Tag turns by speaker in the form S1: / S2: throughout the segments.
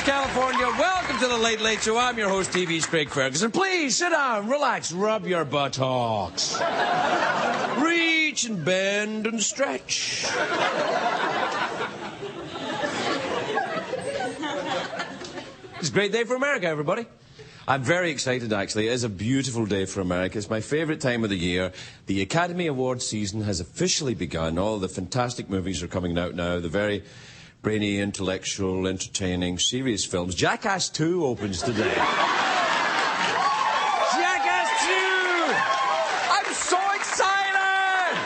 S1: to California. Welcome to the Late Late Show. I'm your host, TV's Craig Ferguson. Please sit down, relax, rub your buttocks. Reach and bend and stretch. It's a great day for America, everybody. I'm very excited, actually. It is a beautiful day for America. It's my favourite time of the year. The Academy Awards season has officially begun. All the fantastic movies are coming out now. The very brainy, intellectual, entertaining, serious films. Jackass 2 opens today. Jackass 2! I'm so excited!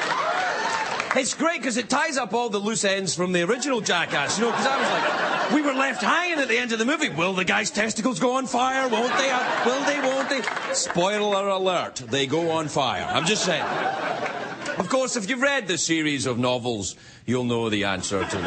S1: It's great because it ties up all the loose ends from the original Jackass, you know, because I was like, we were left hanging at the end of the movie. Will the guy's testicles go on fire? Won't they? Will they? Won't they? Spoiler alert, they go on fire. I'm just saying. Of course, if you've read the series of novels, you'll know the answer to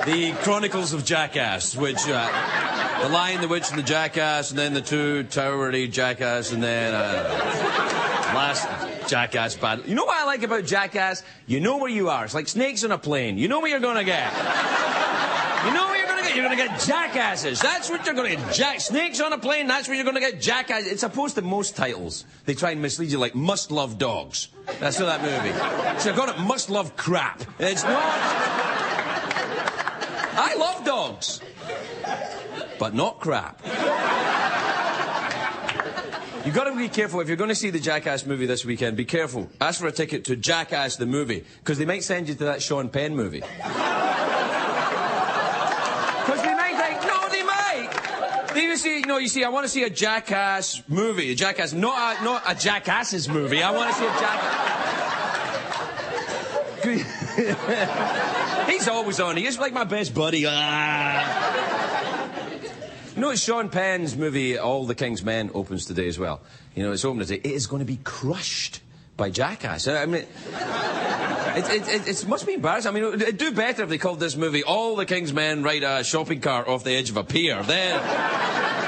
S1: the Chronicles of Jackass, which, The Lion, the Witch, and the Jackass, and then the two towery Jackass, and then, last Jackass battle. You know what I like about Jackass? You know where you are. It's like snakes on a plane. You know what you're gonna get. You know what you're gonna get. You're gonna get jackasses. That's what you're gonna get. Snakes on a plane, that's what you're gonna get. Jackasses. It's opposed to most titles. They try and mislead you, like Must Love Dogs. That's what that movie. So I got it Must Love Crap. It's not. I love dogs. But not crap. You've got to be careful. If you're going to see the Jackass movie this weekend, be careful. Ask for a ticket to Jackass the movie, because they might send you to that Sean Penn movie. Because they might think, no, they might. You see, I want to see a Jackass movie. A Jackass, not a Jackasses movie. I want to see a Jackass. He's always on. He's like my best buddy. You know, it's Sean Penn's movie, All the King's Men, opens today as well. You know, it's opening today. It is going to be crushed by Jackass. I mean, it must be embarrassing. I mean, it'd do better if they called this movie All the King's Men Ride a Shopping Cart Off the Edge of a Pier. Then,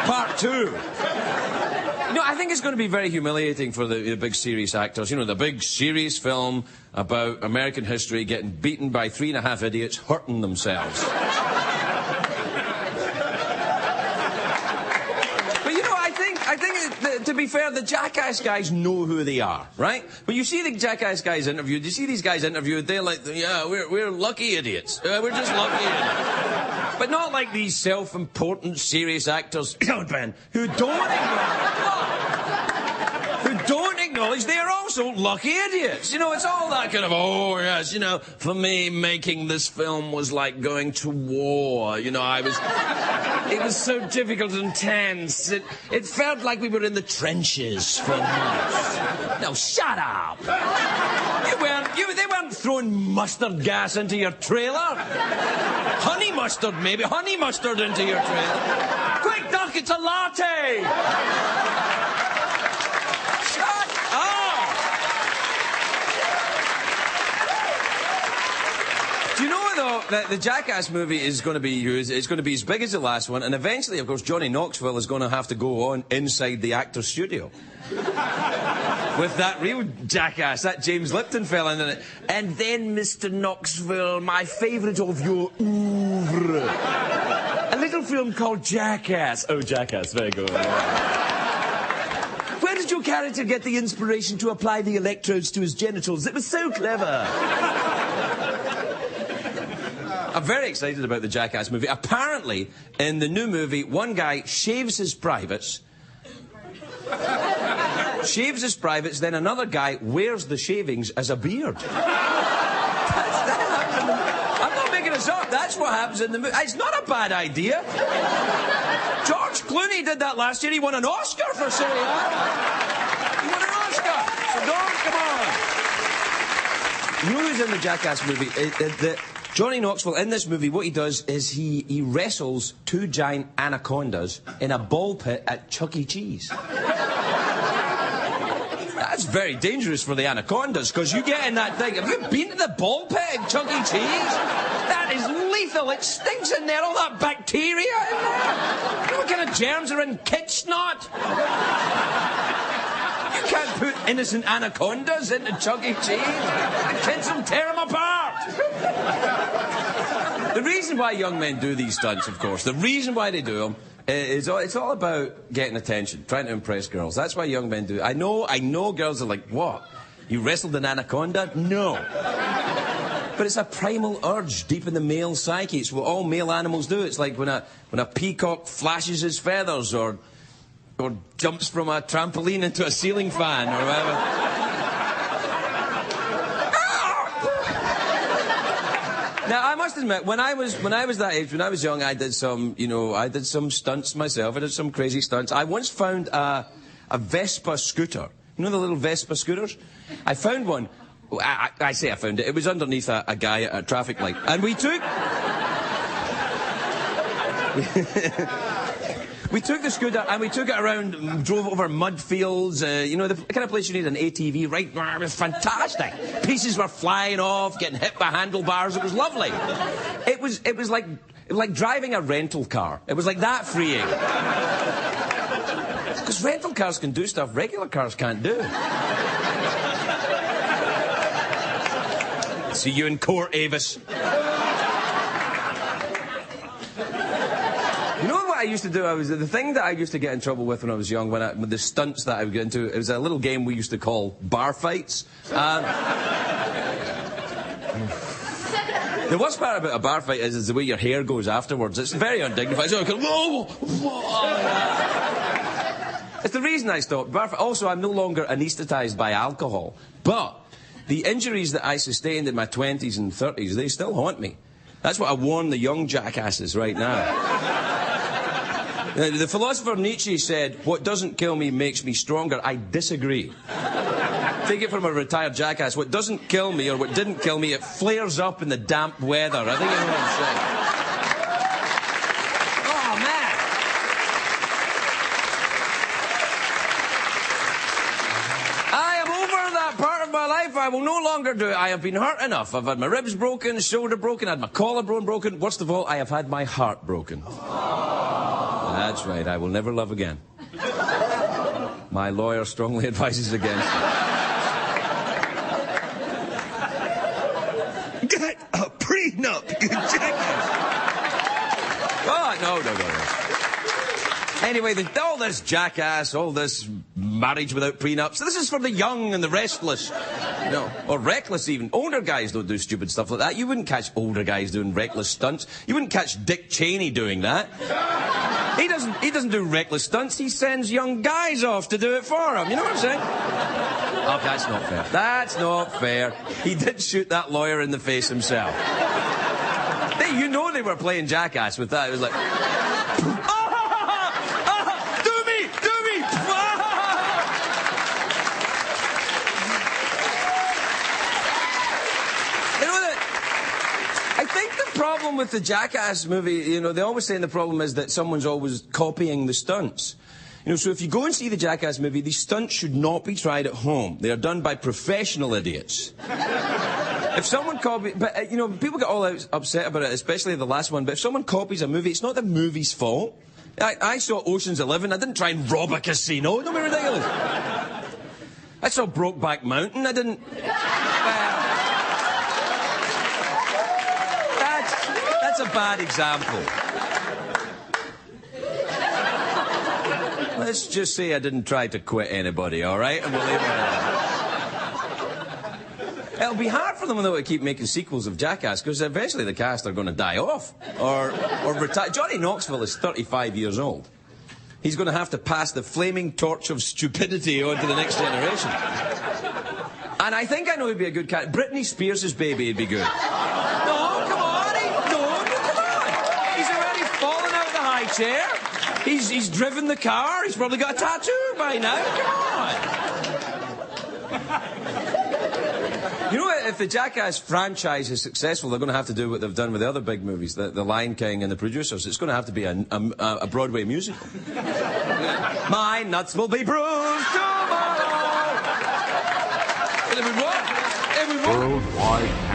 S1: part 2. No, I think it's going to be very humiliating for the big serious actors. You know, the big serious film about American history getting beaten by 3.5 idiots hurting themselves. To be fair, the Jackass guys know who they are, right? But you see the Jackass guys interviewed, you see these guys interviewed, they're like, yeah, we're lucky idiots. We're just lucky idiots. But not like these self-important, serious actors, Ben, who don't acknowledge they're also lucky idiots. You know, it's all that kind of, oh, yes, you know, for me, making this film was like going to war. You know, it was so difficult and tense. It felt like we were in the trenches for months. Now, shut up. They weren't throwing mustard gas into your trailer. Honey mustard, maybe. Honey mustard into your trailer. Quick, Duck, it's a latte. Shut up. Do you know, though, that the Jackass movie is going to be used, it's going to be as big as the last one, and eventually, of course, Johnny Knoxville is going to have to go on inside the actor's studio. With that real Jackass, that James Lipton fella in it. And then, Mr. Knoxville, my favourite of your oeuvre. A little film called Jackass. Oh, Jackass, very good. Where did your character get the inspiration to apply the electrodes to his genitals? It was so clever. I'm very excited about the Jackass movie. Apparently, in the new movie, one guy shaves his privates, then another guy wears the shavings as a beard. I'm not making this up. That's what happens in the movie. It's not a bad idea. George Clooney did that last year. He won an Oscar for saying that. He won an Oscar. So don't, come on. You know who's in the Jackass movie? Johnny Knoxville, in this movie, what he does is he wrestles 2 giant anacondas in a ball pit at Chuck E. Cheese. That's very dangerous for the anacondas, because you get in that thing. Have you been to the ball pit at Chuck E. Cheese? That is lethal. It stinks in there, all that bacteria in there. You know what kind of germs are in kid snot? You can't put innocent anacondas into Chuck E. Cheese. The kids will tear them apart. The reason why young men do these stunts, of course, the reason why they do them is it's all about getting attention, trying to impress girls. That's why young men do it. I know girls are like, what? You wrestled an anaconda? No. But it's a primal urge deep in the male psyche. It's what all male animals do. It's like when a peacock flashes his feathers or jumps from a trampoline into a ceiling fan or whatever. Now, I must admit, when I was that age, when I was young, I did some stunts myself. I did some crazy stunts. I once found a Vespa scooter. You know the little Vespa scooters? I found one. I say I found it. It was underneath a guy at a traffic light. And we took... We took the scooter and we took it around, drove over mud fields, you know, the kind of place you need an ATV, right? It was fantastic. Pieces were flying off, getting hit by handlebars. It was lovely. It was like driving a rental car. It was like that freeing. Because rental cars can do stuff regular cars can't do. See you in court, Avis. You know what I used to do? The thing that I used to get in trouble with when I was young, with the stunts that I would get into, it was a little game we used to call bar fights. The worst part about a bar fight is the way your hair goes afterwards. It's very undignified. So I go, whoa, whoa. It's the reason I stopped bar fight. Also, I'm no longer anaesthetised by alcohol. But the injuries that I sustained in my 20s and 30s, they still haunt me. That's what I warn the young jackasses right now. The philosopher Nietzsche said, what doesn't kill me makes me stronger. I disagree. Take it from a retired jackass. What doesn't kill me, or what didn't kill me, it flares up in the damp weather. I think you know what I'm saying. Oh, man. I am over that part of my life. I will no longer do it. I have been hurt enough. I've had my ribs broken, shoulder broken, I had my collarbone broken. Worst of all, I have had my heart broken. That's right, I will never love again. My lawyer strongly advises against it.
S2: Get a prenup, you jackass!
S1: Oh, no. Anyway, all this jackass, all this marriage without prenups, this is for the young and the restless. No, or reckless even. Older guys don't do stupid stuff like that. You wouldn't catch older guys doing reckless stunts. You wouldn't catch Dick Cheney doing that. He doesn't do reckless stunts. He sends young guys off to do it for him. You know what I'm saying? Oh, that's not fair. That's not fair. He did shoot that lawyer in the face himself. You know they were playing jackass with that. It was like... do me! You know that... I think the problem with the Jackass movie, you know, they always say the problem is that someone's always copying the stunts. You know, so if you go and see the Jackass movie, these stunts should not be tried at home. They are done by professional idiots. If someone copies... But, you know, people get all upset about it, especially the last one, but if someone copies a movie, it's not the movie's fault. I saw Ocean's 11, I didn't try and rob a casino. Don't be ridiculous. I saw Brokeback Mountain, I didn't... That's a bad example. Let's just say I didn't try to quit anybody, all right? And we'll leave it at that. It'll be hard for them, though, to keep making sequels of Jackass, because eventually the cast are going to die off. Or retire. Johnny Knoxville is 35 years old. He's going to have to pass the flaming torch of stupidity on to the next generation. And I think I know he'd be a good cat. Britney Spears' baby would be good. No, come on. Come on. He's already fallen out of the high chair. He's driven the car. He's probably got a tattoo by now. Come on. You know, if the Jackass franchise is successful, they're going to have to do what they've done with the other big movies, the Lion King and the producers. It's going to have to be a Broadway musical. My nuts will be bruised tomorrow. It would work. It would work. Worldwide.